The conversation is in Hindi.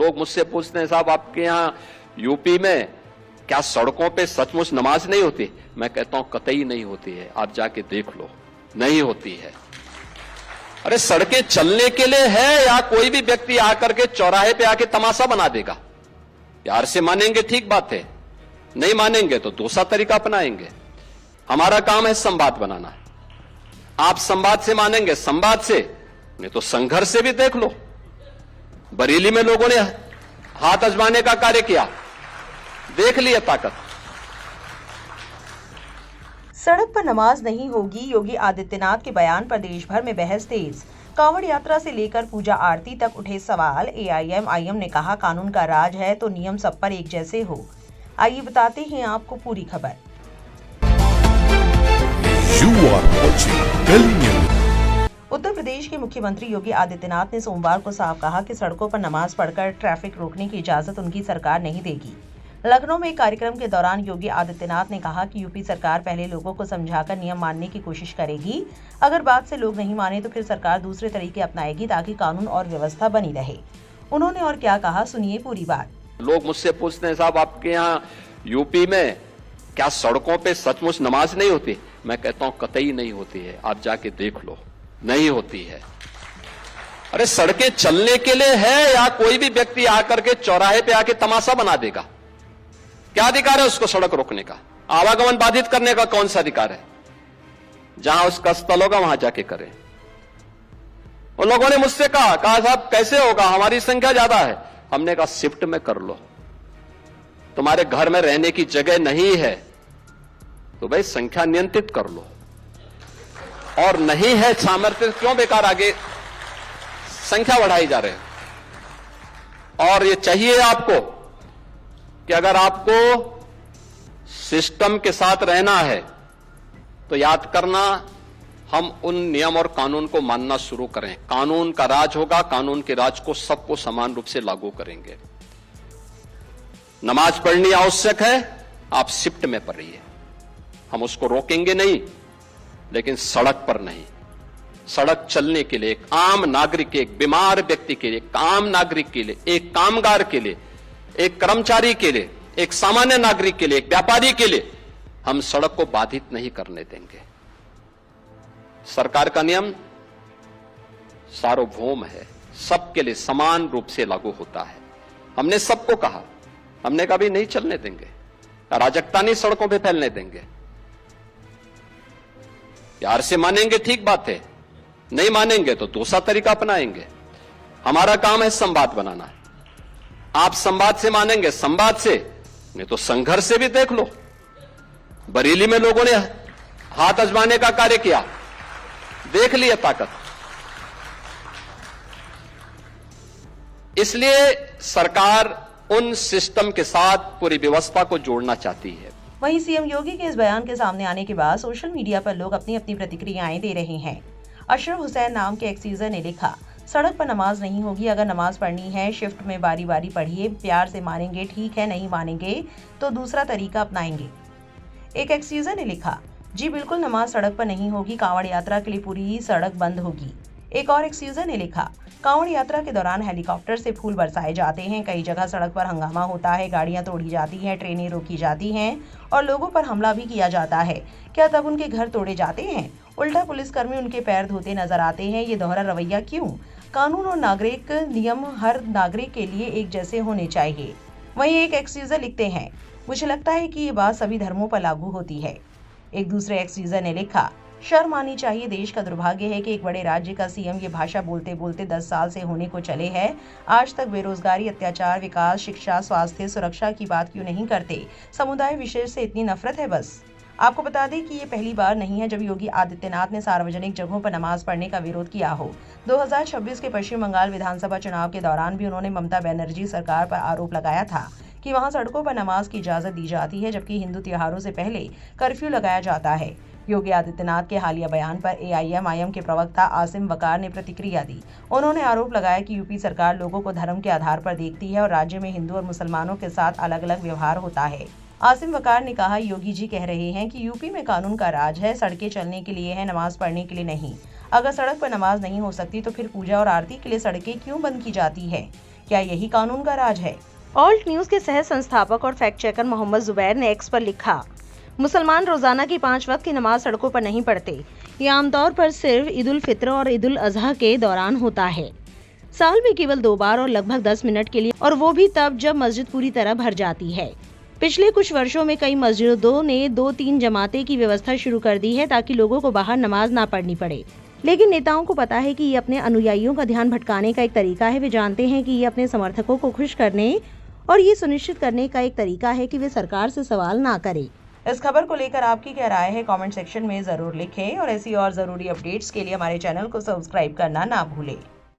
लोग मुझसे पूछते हैं, साहब आपके यहाँ यूपी में क्या सड़कों पे सचमुच नमाज नहीं होती? मैं कहता हूं कतई नहीं होती है, आप जाके देख लो, नहीं होती है। अरे सड़कें चलने के लिए है या कोई भी व्यक्ति आकर के चौराहे पे आके तमाशा बना देगा? प्यार से मानेंगे ठीक बात है, नहीं मानेंगे तो दूसरा तरीका अपनाएंगे। हमारा काम है संवाद बनाना। आप संवाद से मानेंगे, संवाद से, नहीं तो संघर्ष से भी देख लो। बरेली में लोगों ने हाथ आजमाने का कार्य किया, देख लिया ताकत। सड़क पर नमाज नहीं होगी, योगी आदित्यनाथ के बयान पर देश भर में बहस तेज। कांवड़ यात्रा से लेकर पूजा आरती तक उठे सवाल। एआईएमआईएम ने कहा कानून का राज है तो नियम सब पर एक जैसे हो। आइए बताते हैं आपको पूरी खबर। उत्तर प्रदेश के मुख्यमंत्री योगी आदित्यनाथ ने सोमवार को साफ कहा कि सड़कों पर नमाज पढ़कर ट्रैफिक रोकने की इजाजत उनकी सरकार नहीं देगी। लखनऊ में एक कार्यक्रम के दौरान योगी आदित्यनाथ ने कहा कि यूपी सरकार पहले लोगों को समझाकर नियम मानने की कोशिश करेगी। अगर बात से लोग नहीं माने तो फिर सरकार दूसरे तरीके अपनाएगी ताकि कानून और व्यवस्था बनी रहे। उन्होंने और क्या कहा, सुनिए पूरी बात। लोग मुझसे पूछते हैं, साहब आपके यहाँ यूपी में क्या सड़कों पे सचमुच नमाज नहीं होती? मैं कहता हूं कतई नहीं होती है, आप जाके देख लो, नहीं होती है। अरे सड़कें चलने के लिए है या कोई भी व्यक्ति आकर के चौराहे पे आके तमाशा बना देगा? क्या अधिकार है उसको सड़क रोकने का? आवागमन बाधित करने का कौन सा अधिकार है? जहां उसका स्थल होगा वहां जाके करें। उन लोगों ने मुझसे कहा साहब कैसे होगा, हमारी संख्या ज्यादा है। हमने कहा शिफ्ट में कर लो, तुम्हारे घर में रहने की जगह नहीं है तो भाई संख्या नियंत्रित कर लो, और नहीं है सामर्थ्य क्यों बेकार आगे संख्या बढ़ाई जा रहे हैं। और ये चाहिए आपको कि अगर आपको सिस्टम के साथ रहना है तो याद करना, हम उन नियम और कानून को मानना शुरू करें। कानून का राज होगा, कानून के राज को सबको समान रूप से लागू करेंगे। नमाज पढ़नी आवश्यक है, आप शिफ्ट में पढ़िए, हम उसको रोकेंगे नहीं, लेकिन सड़क पर नहीं। सड़क चलने के लिए एक आम नागरिक के, एक बीमार व्यक्ति के लिए, एक आम नागरिक के लिए, एक कामगार के लिए, एक कर्मचारी के लिए, एक सामान्य नागरिक के लिए, एक व्यापारी के लिए हम सड़क को बाधित नहीं करने देंगे। सरकार का नियम सार्वभौम है, सबके लिए समान रूप से लागू होता है। हमने सबको कहा, हमने कभी नहीं चलने देंगे, अराजकता नहीं सड़कों पे फैलने देंगे। प्यार से मानेंगे ठीक बात है, नहीं मानेंगे तो दूसरा तरीका अपनाएंगे। हमारा काम है संवाद बनाना। आप संवाद से मानेंगे, संवाद से, नहीं तो संघर्ष से भी देख लो। बरेली में लोगों ने हाथ आजमाने का कार्य किया, देख लिया ताकत। इसलिए सरकार उन सिस्टम के साथ पूरी व्यवस्था को जोड़ना चाहती है। वहीं सीएम योगी के इस बयान के सामने आने के बाद सोशल मीडिया पर लोग अपनी अपनी प्रतिक्रियाएं दे रहे हैं। अशरफ हुसैन नाम के एक यूजर ने लिखा, सड़क पर नमाज नहीं होगी, अगर नमाज पढ़नी है शिफ्ट में बारी बारी पढ़िए, प्यार से मानेंगे ठीक है, नहीं मानेंगे तो दूसरा तरीका अपनाएंगे। एक एक्स यूजर ने लिखा, जी बिल्कुल नमाज सड़क पर नहीं होगी, कांवड़ यात्रा के लिए पूरी सड़क बंद होगी। एक और एक्स यूजर ने लिखा, कांवड़ यात्रा के दौरान हेलीकॉप्टर से फूल बरसाए जाते हैं, कई जगह सड़क पर हंगामा होता है, गाड़ियां तोड़ी जाती हैं, ट्रेनें रोकी जाती हैं और लोगों पर हमला भी किया जाता है। क्या तब उनके घर तोड़े जाते हैं? उल्टा पुलिसकर्मी उनके पैर धोते नजर आते हैं। ये दोहरा रवैया क्यों? कानून और नागरिक नियम हर नागरिक के लिए एक जैसे होने चाहिए। वहीं एक एक्स यूजर लिखते हैं, मुझे लगता है कि ये बात सभी धर्मों पर लागू होती है। एक दूसरे एक्स यूजर ने लिखा, शर्म आनी चाहिए, देश का दुर्भाग्य है कि एक बड़े राज्य का सीएम ये भाषा बोलते बोलते 10 साल से होने को चले हैं, आज तक बेरोजगारी, अत्याचार, विकास, शिक्षा, स्वास्थ्य, सुरक्षा की बात क्यों नहीं करते? समुदाय विशेष से इतनी नफरत है बस। आपको बता दें कि ये पहली बार नहीं है जब योगी आदित्यनाथ ने सार्वजनिक जगहों पर नमाज पढ़ने का विरोध किया हो। 2026 के पश्चिम बंगाल विधानसभा चुनाव के दौरान भी उन्होंने ममता बनर्जी सरकार पर आरोप लगाया था कि वहां सड़कों पर नमाज की इजाजत दी जाती है, जबकि हिंदू त्योहारों से पहले कर्फ्यू लगाया जाता है। योगी आदित्यनाथ के हालिया बयान पर एआईएमआईएम के प्रवक्ता आसिम वकार ने प्रतिक्रिया दी। उन्होंने आरोप लगाया कि यूपी सरकार लोगों को धर्म के आधार पर देखती है और राज्य में हिंदू और मुसलमानों के साथ अलग अलग व्यवहार होता है। आसिम वकार ने कहा, योगी जी कह रहे हैं कि यूपी में कानून का राज है, सड़कें चलने के लिए है, नमाज पढ़ने के लिए नहीं। अगर सड़क पर नमाज नहीं हो सकती तो फिर पूजा और आरती के लिए सड़कें क्यों बंद की जाती है? क्या यही कानून का राज है? ऑल्ट न्यूज के सह संस्थापक और फैक्ट चेकर मोहम्मद जुबैर ने एक्स पर लिखा, मुसलमान रोजाना की 5 वक्त की नमाज सड़कों पर नहीं पढ़ते। ये आमतौर पर सिर्फ ईद उल फित्र और ईद उल अजहा के दौरान होता है। साल में केवल 2 बार और लगभग 10 मिनट के लिए, और वो भी तब जब मस्जिद पूरी तरह भर जाती है। पिछले कुछ वर्षों में कई मस्जिदों ने 2-3 जमातें की व्यवस्था शुरू कर दी है ताकि लोगों को बाहर नमाज ना पढ़नी पड़े। लेकिन नेताओं को पता है कि ये अपने अनुयायियों का ध्यान भटकाने का एक तरीका है। वे जानते हैं कि ये अपने समर्थकों को खुश करने और ये सुनिश्चित करने का एक तरीका है कि वे सरकार से सवाल ना करें। इस खबर को लेकर आपकी क्या राय है, कमेंट सेक्शन में जरूर लिखें और ऐसी और जरूरी अपडेट्स के लिए हमारे चैनल को सब्सक्राइब करना ना भूलें।